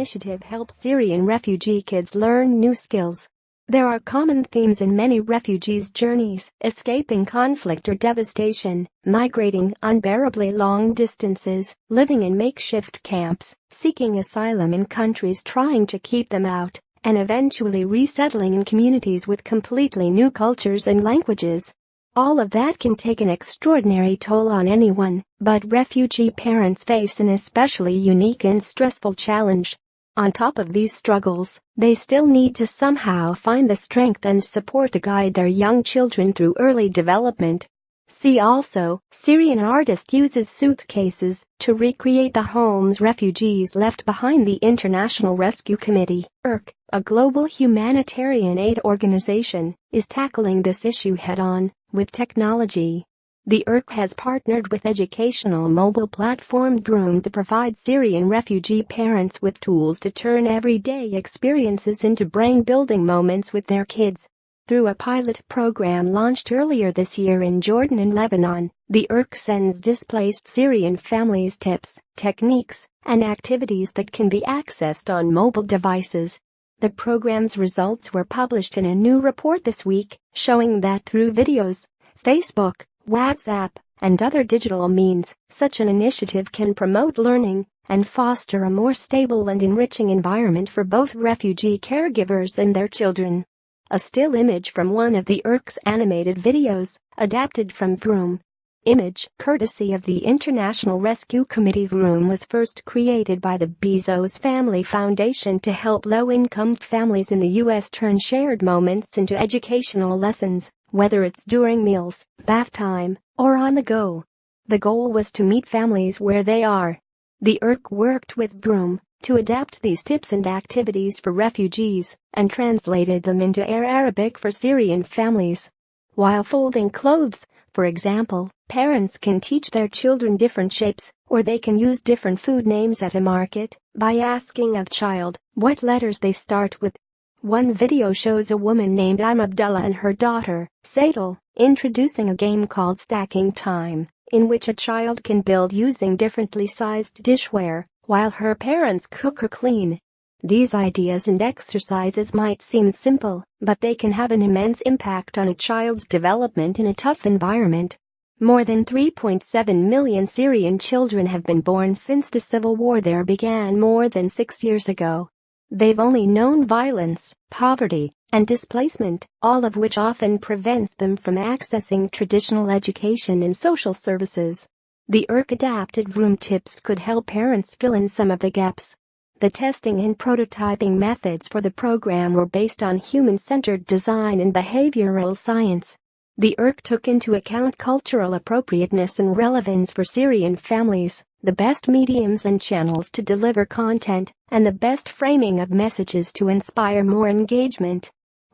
initiative helps Syrian refugee kids learn new skills. There are common themes in many refugees' journeys: escaping conflict or devastation, migrating unbearably long distances, living in makeshift camps, seeking asylum in countries trying to keep them out, and eventually resettling in communities with completely new cultures and languages. All of that can take an extraordinary toll on anyone, but refugee parents face an especially unique and stressful challenge. On top of these struggles, they still need to somehow find the strength and support to guide their young children through early development. See also, Syrian artist uses suitcases to recreate the homes refugees left behind. The International Rescue Committee, IRC, a global humanitarian aid organization, is tackling this issue head-on with technology. The IRC has partnered with educational mobile platform Vroom to provide Syrian refugee parents with tools to turn everyday experiences into brain-building moments with their kids. Through a pilot program launched earlier this year in Jordan and Lebanon, the IRC sends displaced Syrian families tips, techniques, and activities that can be accessed on mobile devices. The program's results were published in a new report this week, showing that through videos, Facebook, WhatsApp, and other digital means, such an initiative can promote learning and foster a more stable and enriching environment for both refugee caregivers and their children. A still image from one of the IRC's animated videos, adapted from Vroom. Image, courtesy of the International Rescue Committee. Vroom was first created by the Bezos Family Foundation to help low-income families in the U.S. turn shared moments into educational lessons, whether it's during meals, bath time, or on the go. The goal was to meet families where they are. The IRC worked with Vroom to adapt these tips and activities for refugees and translated them into Arabic for Syrian families. While folding clothes, for example, parents can teach their children different shapes, or they can use different food names at a market by asking a child what letters they start with. One video shows a woman named Abdullah and her daughter, Sadal, introducing a game called Stacking Time, in which a child can build using differently sized dishware while her parents cook or clean. These ideas and exercises might seem simple, but they can have an immense impact on a child's development in a tough environment. More than 3.7 million Syrian children have been born since the civil war there began more than 6 years ago. They've only known violence, poverty, and displacement, all of which often prevents them from accessing traditional education and social services. The IRC-adapted Vroom tips could help parents fill in some of the gaps. The testing and prototyping methods for the program were based on human-centered design and behavioral science. The IRC took into account cultural appropriateness and relevance for Syrian families, the best mediums and channels to deliver content, and the best framing of messages to inspire more engagement.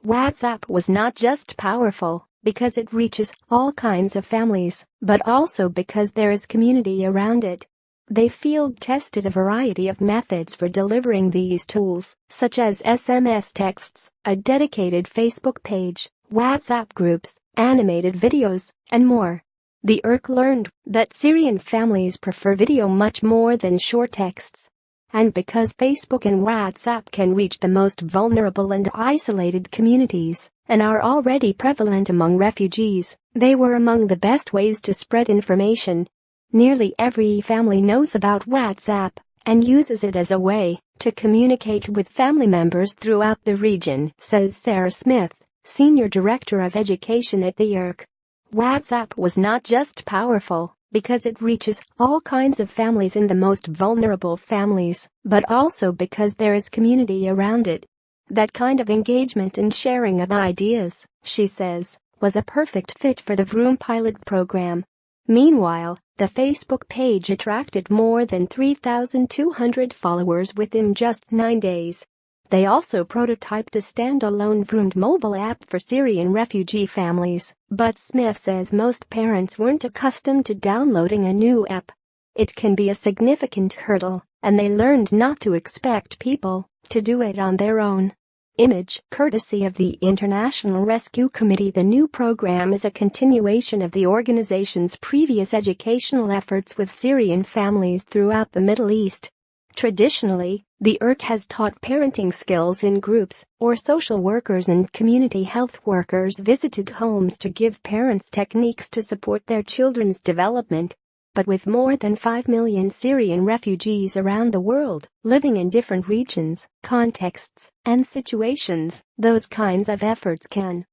WhatsApp was not just powerful because it reaches all kinds of families, but also because there is community around it. They field-tested a variety of methods for delivering these tools, such as SMS texts, a dedicated Facebook page, WhatsApp groups, animated videos, and more. The IRC learned that Syrian families prefer video much more than short texts. And because Facebook and WhatsApp can reach the most vulnerable and isolated communities, and are already prevalent among refugees, they were among the best ways to spread information. Nearly every family knows about WhatsApp and uses it as a way to communicate with family members throughout the region, says Sarah Smith, Senior Director of Education at the IRC. WhatsApp was not just powerful because it reaches all kinds of families and the most vulnerable families, but also because there is community around it. That kind of engagement and sharing of ideas, she says, was a perfect fit for the Vroom pilot program. Meanwhile, the Facebook page attracted more than 3,200 followers within just 9 days. They also prototyped a standalone Vroom mobile app for Syrian refugee families, but Smith says most parents weren't accustomed to downloading a new app. It can be a significant hurdle, and they learned not to expect people to do it on their own. Image, courtesy of the International Rescue Committee. The new program is a continuation of the organization's previous educational efforts with Syrian families throughout the Middle East. Traditionally, The ERC has taught parenting skills in groups, or social workers and community health workers visited homes to give parents techniques to support their children's development. But with more than 5 million Syrian refugees around the world, living in different regions, contexts, and situations, those kinds of efforts can